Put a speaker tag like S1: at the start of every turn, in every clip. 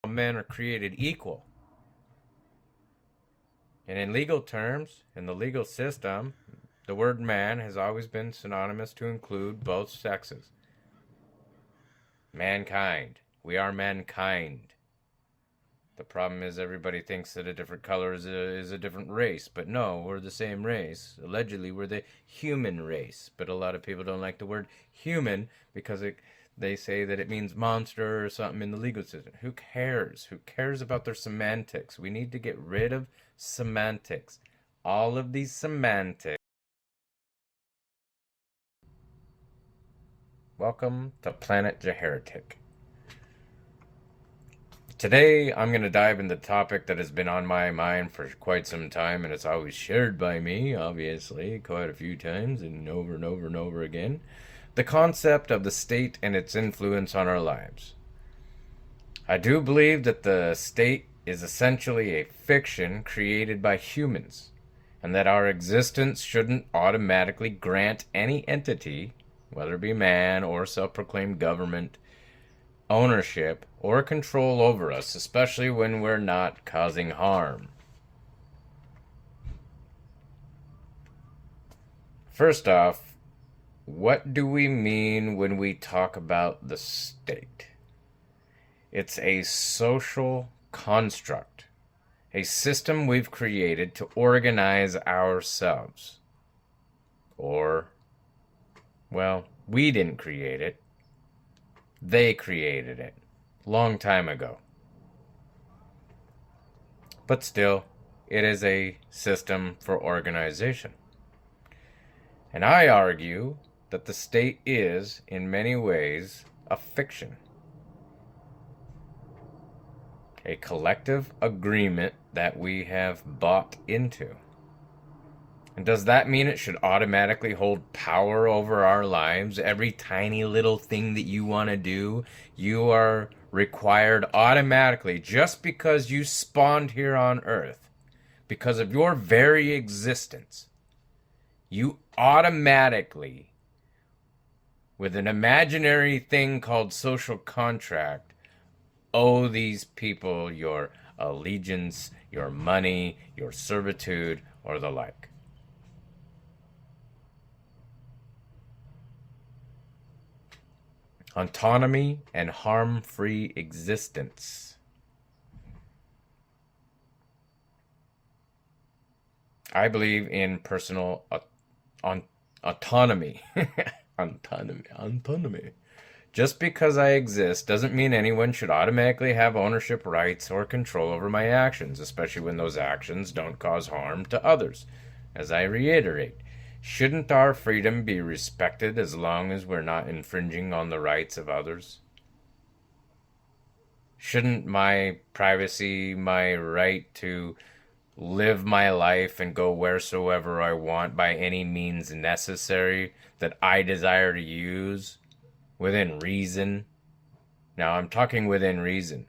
S1: men are created equal. And in legal terms, in the legal system, the word man has always been synonymous to include both sexes. Mankind. We are mankind. The problem is everybody thinks that a different color is a different race, but no, we're the same race. Allegedly, we're the human race, but a lot of people don't like the word human because they say that it means monster or something in the legal system. Who cares? Who cares about their semantics? We need to get rid of semantics. All of these semantics. Welcome to Planet JeHeretic. Today, I'm going to dive into the topic that has been on my mind for quite some time, and it's always shared by me, obviously, quite a few times and over and over and over again. The concept of the state and its influence on our lives. I do believe that the state is essentially a fiction created by humans, and that our existence shouldn't automatically grant any entity, whether it be man or self-proclaimed government, ownership or control over us, especially when we're not causing harm. First off, what do we mean when we talk about the state? It's a social construct, a system we've created to organize ourselves. Or, well, we didn't create it. They created it long time ago. But still, it is a system for organization. And I argue that the state is, in many ways, a fiction. A collective agreement that we have bought into. And does that mean it should automatically hold power over our lives? Every tiny little thing that you want to do, you are required automatically, just because you spawned here on Earth, because of your very existence, you automatically, with an imaginary thing called social contract, owe these people your allegiance, your money, your servitude, or the like. Autonomy and harm-free existence. I believe in personal autonomy. Autonomy. Just because I exist doesn't mean anyone should automatically have ownership rights or control over my actions, especially when those actions don't cause harm to others. As I reiterate, shouldn't our freedom be respected as long as we're not infringing on the rights of others? Shouldn't my privacy, my right to live my life and go wheresoever I want by any means necessary that I desire to use, within reason? Now, I'm talking within reason.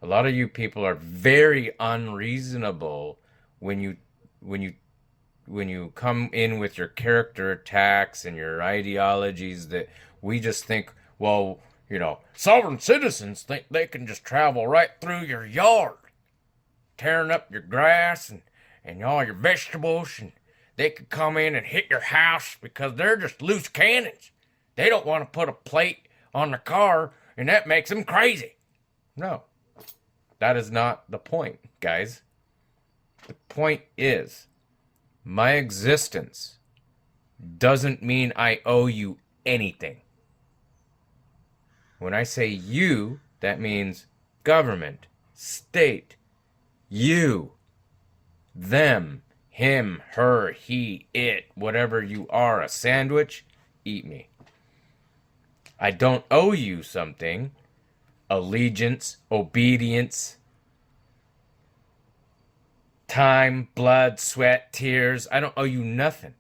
S1: A lot of you people are very unreasonable when you come in with your character attacks and your ideologies that we just think, well, sovereign citizens think they can just travel right through your yard, tearing up your grass and all your vegetables, and they could come in and hit your house because they're just loose cannons. They don't want to put a plate on the car, and that makes them crazy. No, that is not the point, guys. The point is, my existence doesn't mean I owe you anything. When I say you, that means government, state, you, them, him, her, he, it, whatever you are, a sandwich, eat me. I don't owe you something. Allegiance, obedience, time, blood, sweat, tears. I don't owe you nothing.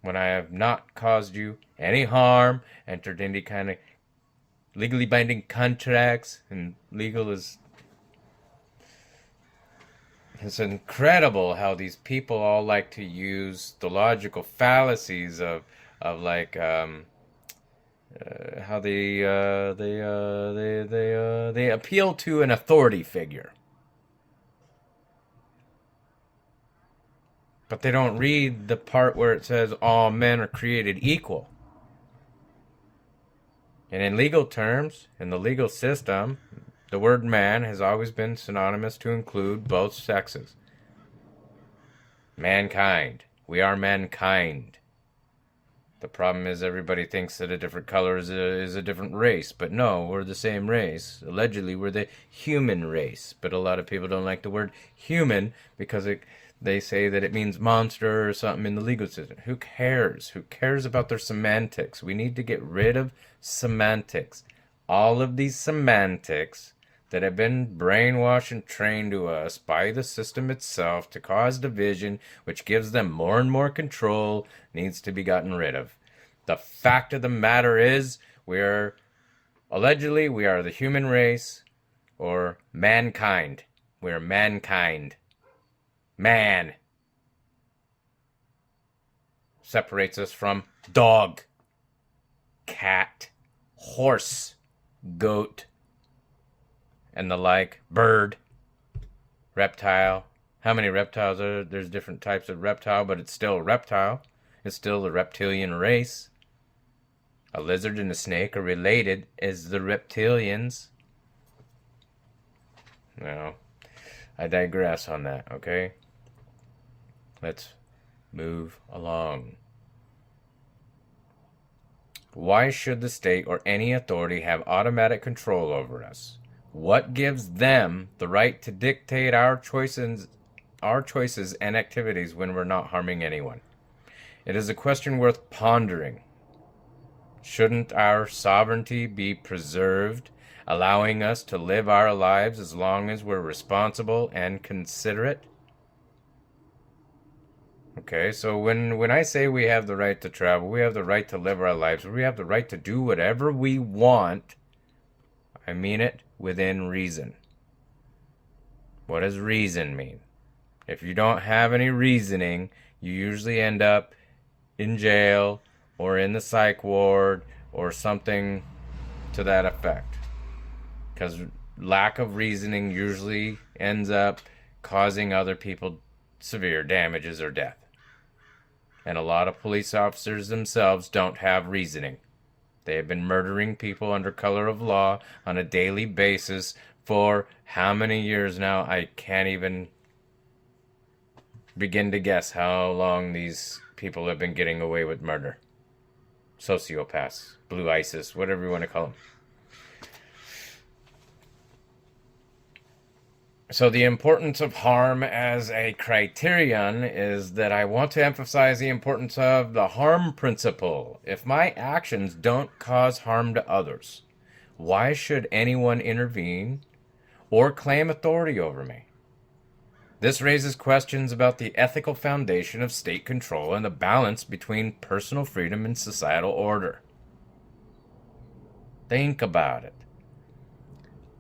S1: When I have not caused you any harm, entered any kind of legally binding contracts, and legal is... It's incredible how these people all like to use the logical fallacies of like, how they appeal to an authority figure, but they don't read the part where it says all men are created equal. And in legal terms, in the legal system, the word man has always been synonymous to include both sexes. Mankind. We are mankind. The problem is everybody thinks that a different color is a different race. But no, we're the same race. Allegedly, we're the human race. But a lot of people don't like the word human because they say that it means monster or something in the legal system. Who cares? Who cares about their semantics? We need to get rid of semantics. All of these semantics that have been brainwashed and trained to us by the system itself to cause division, which gives them more and more control, needs to be gotten rid of. The fact of the matter is, allegedly, we are the human race, or mankind. We're mankind. Man separates us from dog, cat, horse, goat, and the like, bird, reptile. How many reptiles are there? There's different types of reptile, but it's still a reptile. It's still the reptilian race. A lizard and a snake are related as the reptilians. No, I digress on that, okay? Let's move along. Why should the state or any authority have automatic control over us? What gives them the right to dictate our choices and activities when we're not harming anyone? It is a question worth pondering. Shouldn't our sovereignty be preserved, allowing us to live our lives as long as we're responsible and considerate? Okay, so when I say we have the right to travel, we have the right to live our lives, we have the right to do whatever we want, I mean it within reason. What does reason mean? If you don't have any reasoning, you usually end up in jail or in the psych ward or something to that effect. Because lack of reasoning usually ends up causing other people severe damages or death. And a lot of police officers themselves don't have reasoning. They have been murdering people under color of law on a daily basis for how many years now? I can't even begin to guess how long these people have been getting away with murder. Sociopaths, blue ISIS, whatever you want to call them. So the importance of harm as a criterion is that I want to emphasize the importance of the harm principle. If my actions don't cause harm to others, why should anyone intervene or claim authority over me? This raises questions about the ethical foundation of state control and the balance between personal freedom and societal order. Think about it.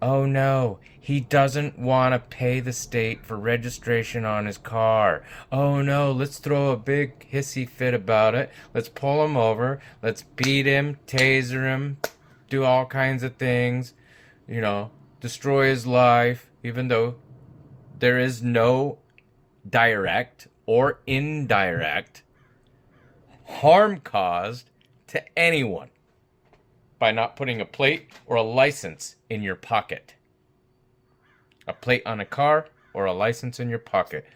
S1: Oh no, he doesn't want to pay the state for registration on his car. Oh no, let's throw a big hissy fit about it. Let's pull him over. Let's beat him, taser him, do all kinds of things. Destroy his life, even though there is no direct or indirect harm caused to anyone by not putting a plate or a license in your pocket. A plate on a car or a license in your pocket.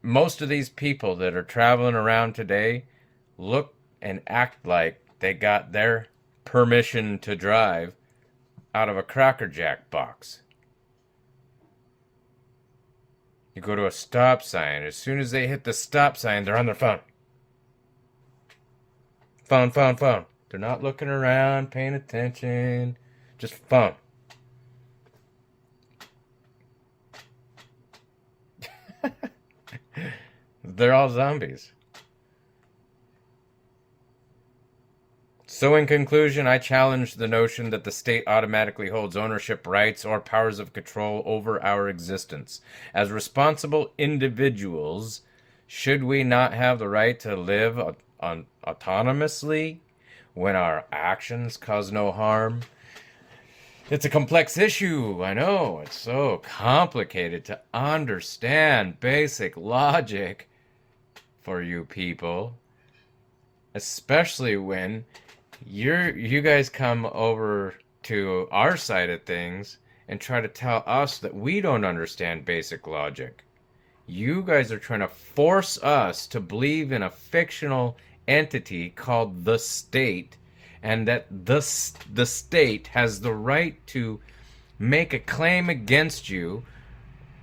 S1: Most of these people that are traveling around today look and act like they got their permission to drive out of a Cracker Jack box. You go to a stop sign. As soon as they hit the stop sign, they're on their phone. Phone. They're not looking around, paying attention. Just phone. They're all zombies. So in conclusion, I challenge the notion that the state automatically holds ownership rights or powers of control over our existence. As responsible individuals, should we not have the right to live autonomously when our actions cause no harm. It's a complex issue. I know. It's so complicated to understand basic logic for you people, especially when you guys come over to our side of things and try to tell us that we don't understand basic logic. You guys are trying to force us to believe in a fictional entity called the state, and that the state has the right to make a claim against you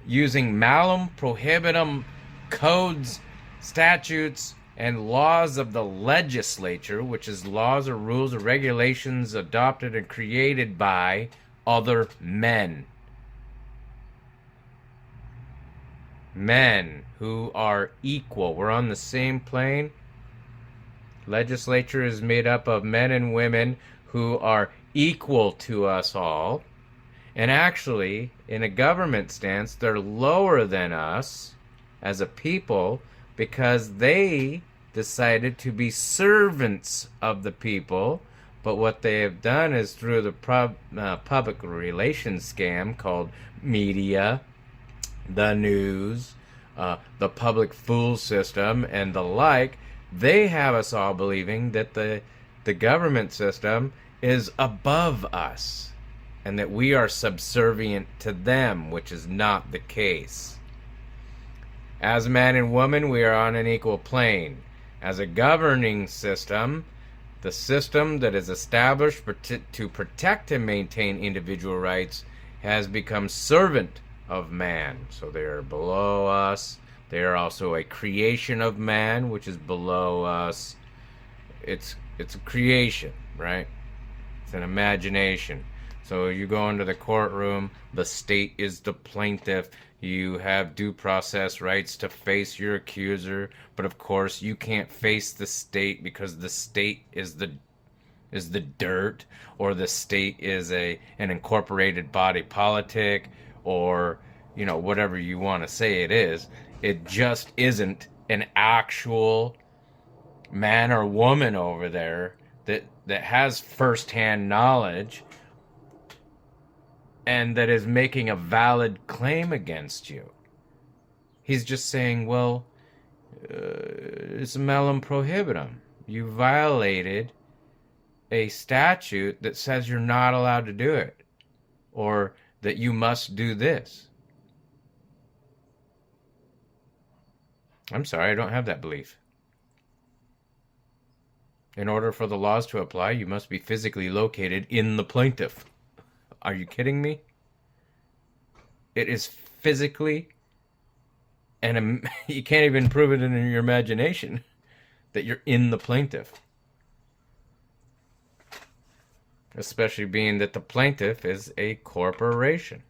S1: using malum prohibitum codes, statutes, and laws of the legislature, which is laws or rules or regulations adopted and created by other men. Men who are equal. We're on the same plane. Legislature is made up of men and women who are equal to us all. And actually, in a government stance, they're lower than us as a people because they decided to be servants of the people. But what they have done is through the public relations scam called media, the news, the public fool system, and the like, they have us all believing that the government system is above us and that we are subservient to them, which is not the case. As man and woman, we are on an equal plane. As a governing system, the system that is established to protect and maintain individual rights has become servant of man. So they are below us. They are also a creation of man, which is below us. It's a creation, right? It's an imagination. So you go into the courtroom, the state is the plaintiff. You have due process rights to face your accuser, but of course you can't face the state because the state is the dirt, or the state is an incorporated body politic, or whatever you want to say it is. It just isn't an actual man or woman over there that has firsthand knowledge and that is making a valid claim against you. He's just saying, well, it's malum prohibitum. You violated a statute that says you're not allowed to do it, or that you must do this. I'm sorry, I don't have that belief. In order for the laws to apply, you must be physically located in the plaintiff. Are you kidding me? It is physically, and you can't even prove it in your imagination, that you're in the plaintiff. Especially being that the plaintiff is a corporation.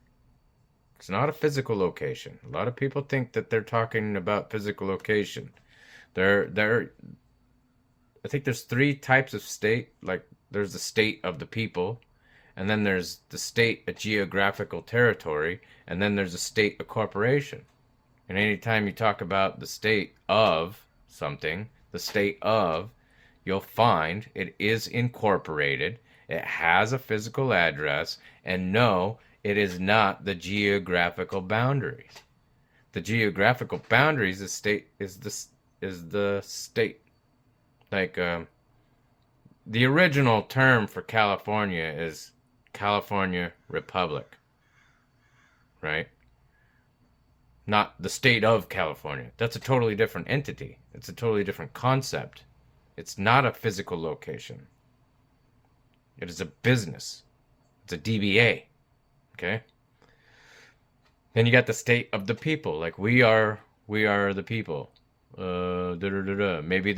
S1: It's not a physical location. A lot of people think that they're talking about physical location. I think there's 3 types of state. Like, there's the state of the people, and then there's the state, a geographical territory, and then there's a state, a corporation. And anytime you talk about the state of something, the state of, you'll find it is incorporated, it has a physical address, and no, it is not the geographical boundaries. The geographical boundaries is the state. Like, the original term for California is California Republic, right? Not the state of California. That's a totally different entity. It's a totally different concept. It's not a physical location. It is a business. It's a DBA, okay? Then you got the state of the people. Like, we are the people. Maybe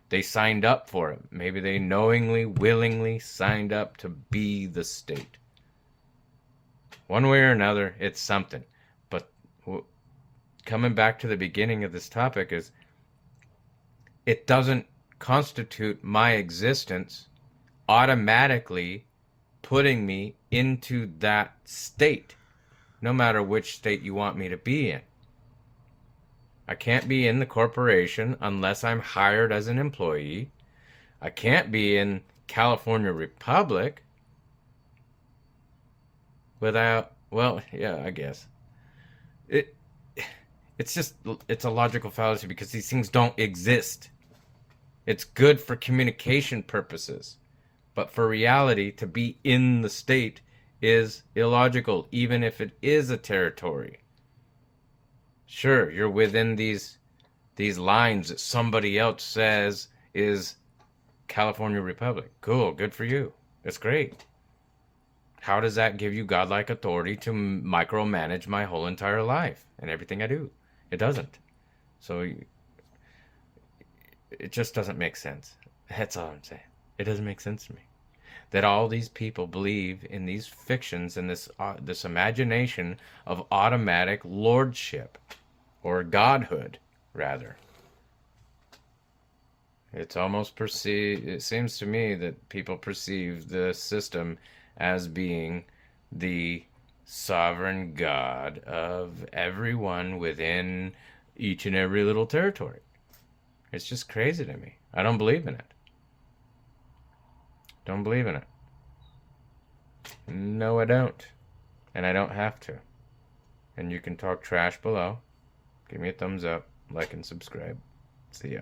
S1: they signed up for it. Maybe they knowingly, willingly signed up to be the state. One way or another, it's something. But coming back to the beginning of this topic is, it doesn't constitute my existence automatically putting me into that state, no matter which state you want me to be in. I can't be in the corporation unless I'm hired as an employee. I can't be in California Republic without, well, yeah, I guess. It it's a logical fallacy because these things don't exist. It's good for communication purposes, but for reality to be in the state is illogical, even if it is a territory. Sure, you're within these lines that somebody else says is California Republic. Cool, good for you. That's great. How does that give you godlike authority to micromanage my whole entire life and everything I do? It doesn't. So it just doesn't make sense. That's all I'm saying. It doesn't make sense to me that all these people believe in these fictions and this imagination of automatic lordship or godhood, rather. It's almost perceived. It seems to me that people perceive the system as being the sovereign God of everyone within each and every little territory. It's just crazy to me. I don't believe in it. Don't believe in it. No, I don't. And I don't have to. And you can talk trash below. Give me a thumbs up, like, and subscribe. See ya.